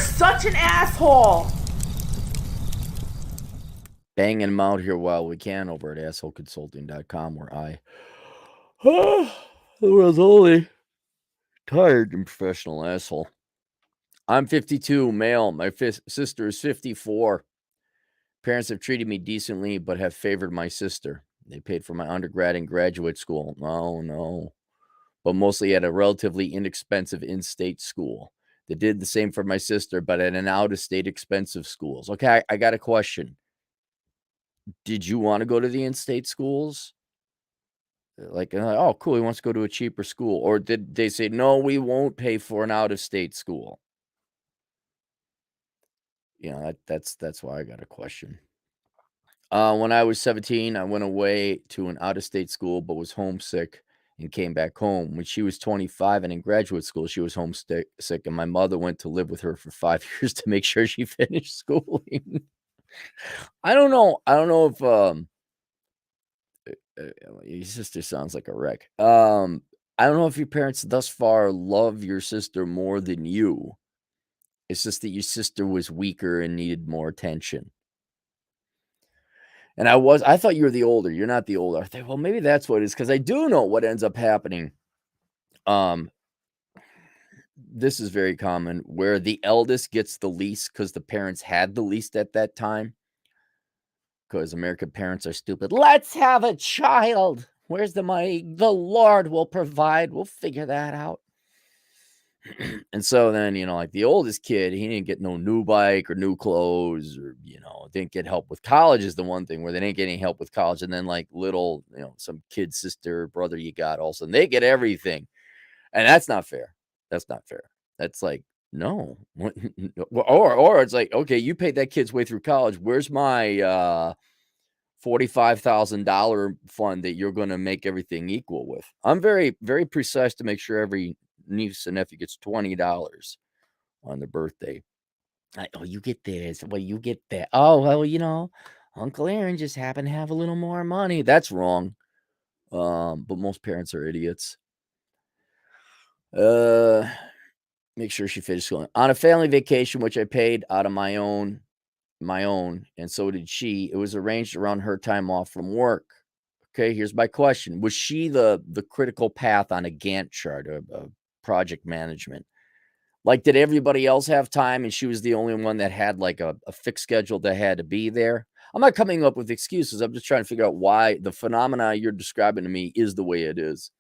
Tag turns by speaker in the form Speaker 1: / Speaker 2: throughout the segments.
Speaker 1: such an asshole.
Speaker 2: Banging them out here while we can over at assholeconsulting.com, where I, the world's only tired and professional asshole. I'm 52, male. My sister is 54. Parents have treated me decently, but have favored my sister. They paid for my undergrad and graduate school. No. But mostly at a relatively inexpensive in-state school. They did the same for my sister, but at an out-of-state expensive schools. Okay, I got a question. Did you want to go to the in-state schools? Like, oh, cool, he wants to go to a cheaper school. Or did they say, no, we won't pay for an out-of-state school? That's why I got a question. When I was 17, I went away to an out-of-state school, but was homesick and came back home. When she was 25 and in graduate school, she was homesick, and my mother went to live with her for 5 years to make sure she finished schooling. I don't know if your sister sounds like a wreck. I don't know if your parents thus far love your sister more than you. It's just that your sister was weaker and needed more attention. And I thought you were the older. You're not the older. I think, well, maybe that's what it is, because I do know what ends up happening. This is very common, where the eldest gets the least because the parents had the least at that time. Because American parents are stupid. Let's have a child. Where's the money? The Lord will provide. We'll figure that out. And so then, like the oldest kid, he didn't get no new bike or new clothes, or, didn't get help with college is the one thing where they didn't get any help with college. And then like little, some kid, sister, brother you got also, and they get everything. And that's not fair. That's not fair. That's like, no. Or it's like, okay, you paid that kid's way through college. Where's my $45,000 fund that you're going to make everything equal with? I'm very, very precise to make sure every niece and nephew gets $20 on their birthday. You get this. Well, you get that. Oh, well, Uncle Aaron just happened to have a little more money. That's wrong. But most parents are idiots. Make sure she finished schooling. On a family vacation, which I paid out of my own, and so did she. It was arranged around her time off from work. Okay, here's my question. Was she the critical path on a Gantt chart of project management? Like, did everybody else have time and she was the only one that had like a fixed schedule that had to be there? I'm not coming up with excuses. I'm just trying to figure out why the phenomena you're describing to me is the way it is.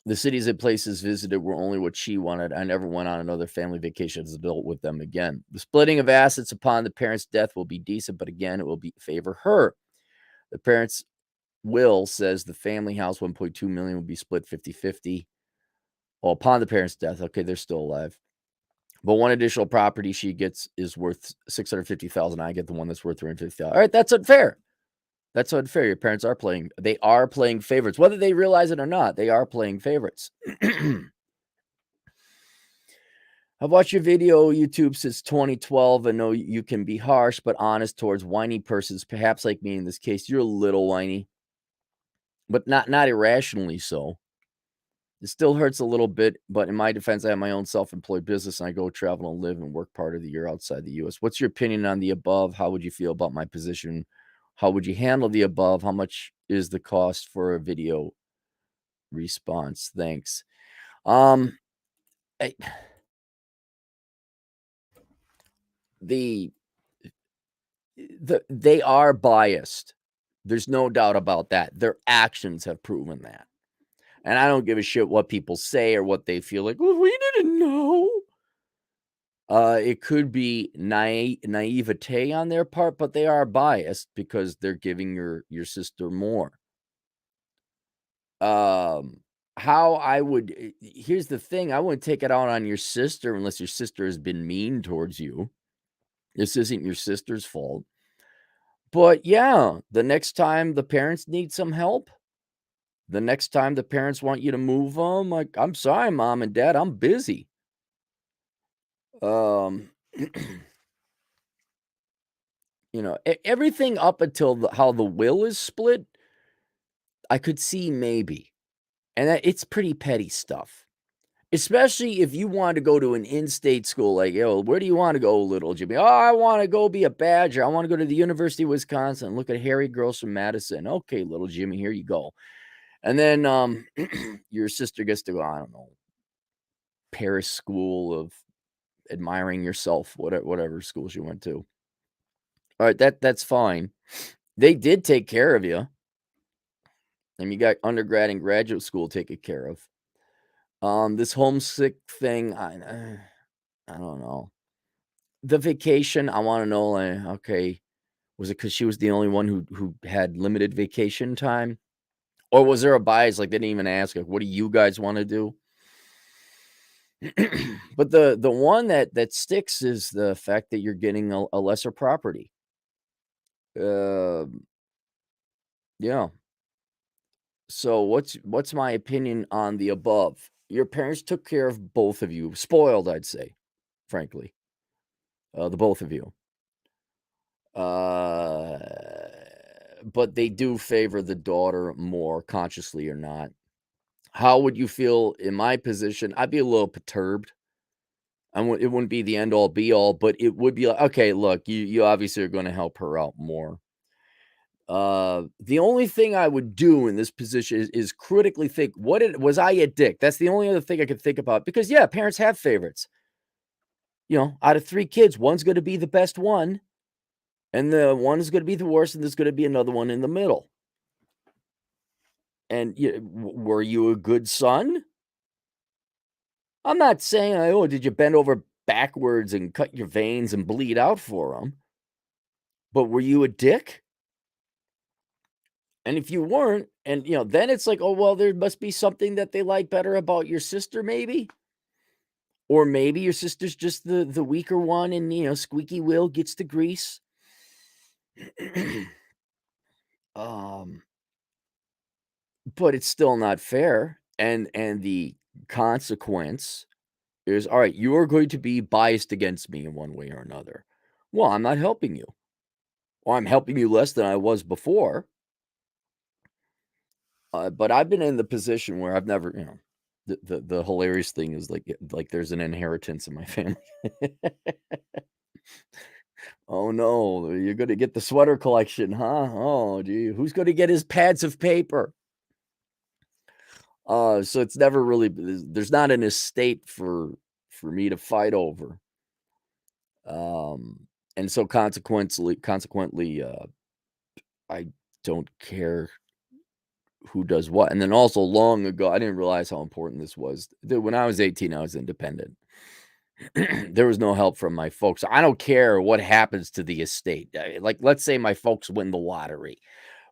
Speaker 2: The cities and places visited were only what she wanted. I never went on another family vacation as an adult with them again. The splitting of assets upon the parents' death will be decent, but again, it will favor her. The parents' will says the family house, $1.2 million, will be split 50-50. Well, upon the parents' death, okay, they're still alive. But one additional property she gets is worth $650,000. I get the one that's worth $350,000. All right, that's unfair. That's unfair. Your parents are playing favorites. Whether they realize it or not, they are playing favorites. I've watched your video YouTube since 2012 and know you can be harsh but honest towards whiny persons, perhaps like me in this case. You're a little whiny, but not irrationally so. It still hurts a little bit, but in my defense, I have my own self-employed business and I go travel and live and work part of the year outside the U.S. What's your opinion on the above? How would you feel about my position? How would you handle the above? How much is the cost for a video response? Thanks. They are biased. There's no doubt about that. Their actions have proven that. And I don't give a shit what people say or what they feel like. Well, we didn't know. It could be naivete on their part, but they are biased because they're giving your sister more. Here's the thing. I wouldn't take it out on your sister unless your sister has been mean towards you. This isn't your sister's fault. But yeah, the next time the parents need some help, the next time the parents want you to move them, like, I'm sorry, mom and dad, I'm busy. Everything up until how the will is split, I could see maybe. And it's pretty petty stuff. Especially if you want to go to an in-state school, like, yo, where do you want to go, little Jimmy? Oh, I want to go be a Badger. I want to go to the University of Wisconsin. Look at hairy girls from Madison. Okay, little Jimmy, here you go. And then your sister gets to go, I don't know, Paris School of Admiring Yourself, whatever school she went to. All right, that's fine. They did take care of you. And you got undergrad and graduate school taken care of. This homesick thing, I don't know. The vacation, I want to know, like, okay, was it because she was the only one who had limited vacation time, or was there a bias? Like they didn't even ask, like, what do you guys want to do? But the one that sticks is the fact that you're getting a lesser property. Yeah. So what's my opinion on the above? Your parents took care of both of you, spoiled, I'd say, frankly, the both of you. But they do favor the daughter more, consciously or not. How would you feel in my position? I'd be a little perturbed. It wouldn't be the end all be all, but it would be like, okay, look, you obviously are going to help her out more. The only thing I would do in this position is critically think, was I a dick? That's the only other thing I could think about, because yeah, parents have favorites. You know, out of 3 kids, one's going to be the best one, and the one is going to be the worst, and there's going to be another one in the middle. And were you a good son? I'm not saying, oh, did you bend over backwards and cut your veins and bleed out for them? But were you a dick? And if you weren't, and then it's like, oh, well, there must be something that they like better about your sister, maybe. Or maybe your sister's just the weaker one, and squeaky wheel gets the grease. But it's still not fair. And the consequence is, all right, you are going to be biased against me in one way or another. Well, I'm not helping you. Or I'm helping you less than I was before. But I've been in the position where I've never, the hilarious thing is like there's an inheritance in my family. Oh no, you're gonna get the sweater collection, huh? Oh, gee, who's gonna get his pads of paper? So it's never really, there's not an estate for me to fight over. And so consequently, I don't care who does what. And then also long ago, I didn't realize how important this was. When I was 18, I was independent. There was no help from my folks. I don't care what happens to the estate. Like, let's say my folks win the lottery.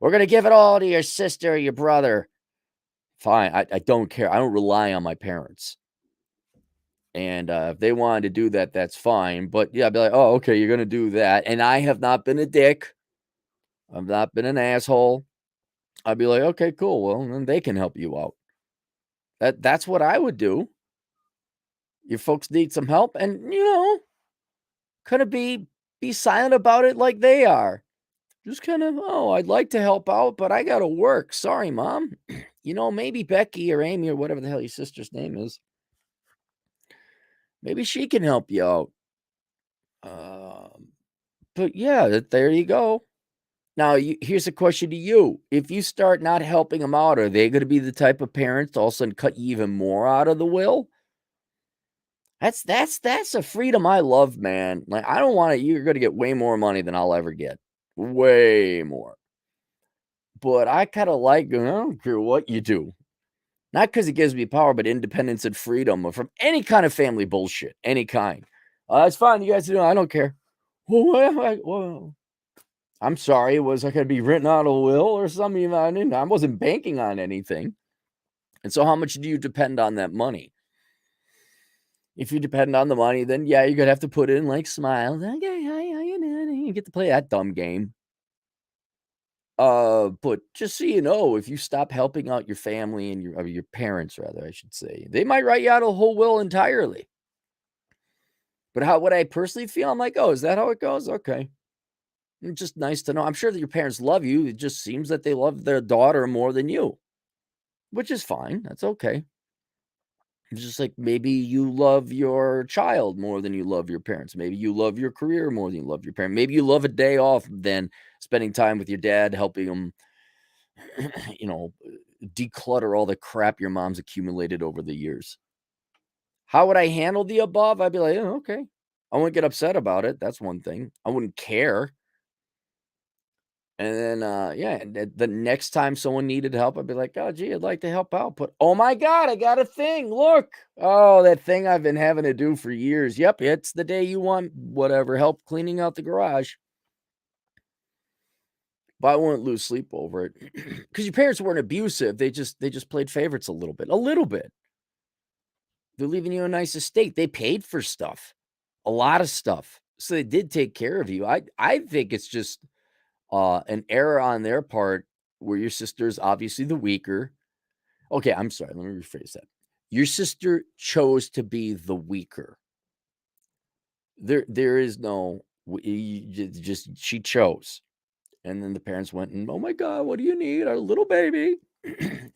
Speaker 2: We're going to give it all to your sister or your brother. Fine. I don't care. I don't rely on my parents. And if they wanted to do that, that's fine. But yeah, I'd be like, oh, okay, you're going to do that. And I have not been a dick. I've not been an asshole. I'd be like, okay, cool. Well, then they can help you out. That's what I would do. Your folks need some help, and kind of be silent about it like they are. Just kind of, oh, I'd like to help out, but I gotta work. Sorry, Mom. Maybe Becky or Amy or whatever the hell your sister's name is. Maybe she can help you out. But yeah, there you go. Now, here's a question to you. If you start not helping them out, are they going to be the type of parents to all of a sudden cut you even more out of the will? That's a freedom I love, man. Like, I don't want it. You're going to get way more money than I'll ever get. Way more. But I kind of like, I don't care what you do. Not because it gives me power, but independence and freedom from any kind of family bullshit. Any kind. It's fine. You guys do. I don't care. Well, I'm sorry. Was I going to be written out a will or something? I wasn't banking on anything. And so how much do you depend on that money? If you depend on the money, then yeah, you're going to have to put in like smiles. Okay, you get to play that dumb game. But just so you know, if you stop helping out your family and your parents, rather, I should say, they might write you out a whole will entirely. But how would I personally feel? I'm like, oh, is that how it goes? Okay. It's just nice to know. I'm sure that your parents love you. It just seems that they love their daughter more than you, which is fine. That's okay. It's just like maybe you love your child more than you love your parents. Maybe you love your career more than you love your parents. Maybe you love a day off than spending time with your dad, helping him, declutter all the crap your mom's accumulated over the years. How would I handle the above? I'd be like, "Oh, okay." I wouldn't get upset about it. That's one thing. I wouldn't care. And then, yeah, and the next time someone needed help, I'd be like, "Oh, gee, I'd like to help out." But oh my God, I got a thing. Look. Oh, that thing I've been having to do for years. Yep, it's the day you want whatever help cleaning out the garage. But I wouldn't lose sleep over it because your parents weren't abusive. They just played favorites a little bit. A little bit. They're leaving you a nice estate. They paid for stuff, a lot of stuff. So they did take care of you. I think it's just an error on their part where your sister's obviously the weaker. Okay, I'm sorry. Let me rephrase that. Your sister chose to be the weaker. There is no just she chose. And then the parents went and, "Oh my God, what do you need? Our little baby."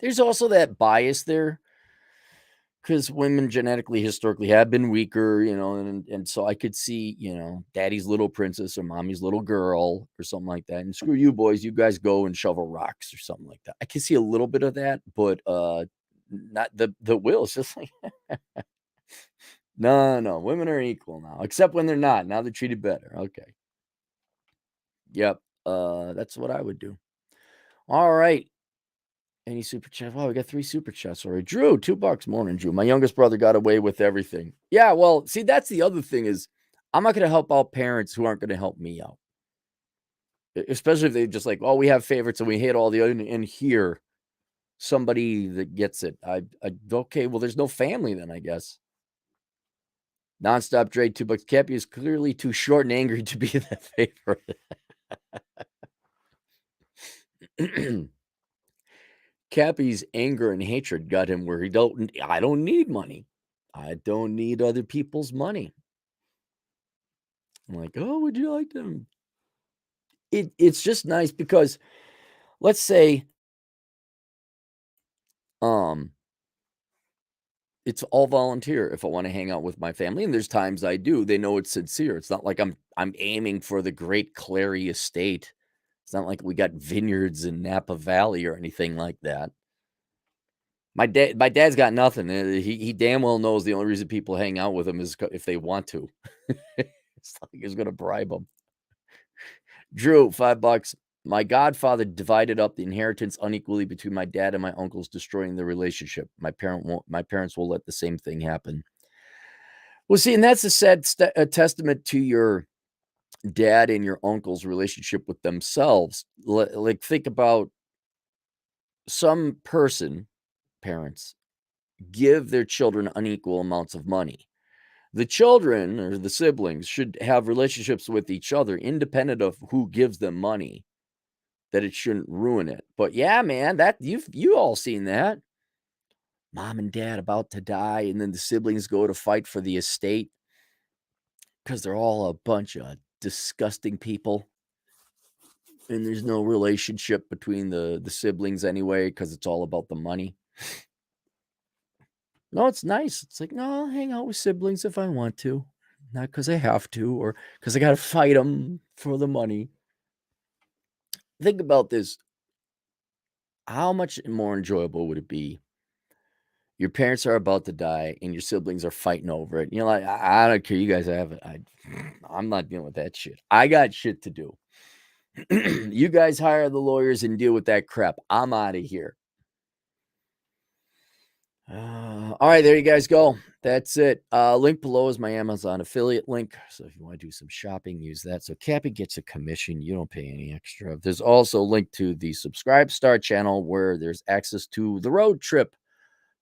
Speaker 2: There's also that bias there because women genetically historically have been weaker, and so I could see, daddy's little princess or mommy's little girl or something like that. And screw you boys, you guys go and shovel rocks or something like that. I can see a little bit of that, but not the will. It's just like no, women are equal now, except when they're not. Now they're treated better. Okay. Yep. That's what I would do. All right. Any super chat? Wow, we got 3 super chats already. Drew, $2. Morning, Drew. My youngest brother got away with everything. Yeah, well, see, that's the other thing is I'm not going to help out parents who aren't going to help me out. Especially if they just like, oh, we have favorites and we hate all the other and here somebody that gets it. Okay, well, there's no family then, I guess. Nonstop Dre, $2. Cappy is clearly too short and angry to be the favorite. Cappy's anger and hatred got him where I don't need money. I don't need other people's money. I'm like, "Oh, would you like them?" It's just nice because let's say, um, it's all volunteer if I wanna hang out with my family, and there's times I do. They know it's sincere. It's not like I'm aiming for the great Clary estate. It's not like we got vineyards in Napa Valley or anything like that. My dad's got nothing. He damn well knows the only reason people hang out with him is if they want to. It's like he's gonna bribe them. Drew, $5. My godfather divided up the inheritance unequally between my dad and my uncles, destroying the relationship. My parents will let the same thing happen. Well, see, and that's a sad a testament to your dad and your uncle's relationship with themselves. Like, think about some parents give their children unequal amounts of money. The children or the siblings should have relationships with each other independent of who gives them money, that it shouldn't ruin it. But yeah, man, that you all seen that. Mom and dad about to die, and then the siblings go to fight for the estate because they're all a bunch of disgusting people. And there's no relationship between the siblings anyway, because it's all about the money. No, it's nice. It's like, no, I'll hang out with siblings if I want to, not because I have to or because I got to fight them for the money. Think about this. How much more enjoyable would it be? Your parents are about to die and your siblings are fighting over it. Like, I don't care. You guys have it. I'm not dealing with that shit. I got shit to do. You guys hire the lawyers and deal with that crap. I'm out of here. All right, there you guys go. That's it. Link below is my Amazon affiliate link. So if you want to do some shopping, use that. So Cappy gets a commission. You don't pay any extra. There's also a link to the Subscribe Star channel where there's access to the Road Trip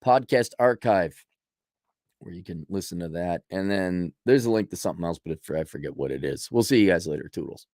Speaker 2: podcast archive where you can listen to that. And then there's a link to something else, but I forget what it is. We'll see you guys later. Toodles.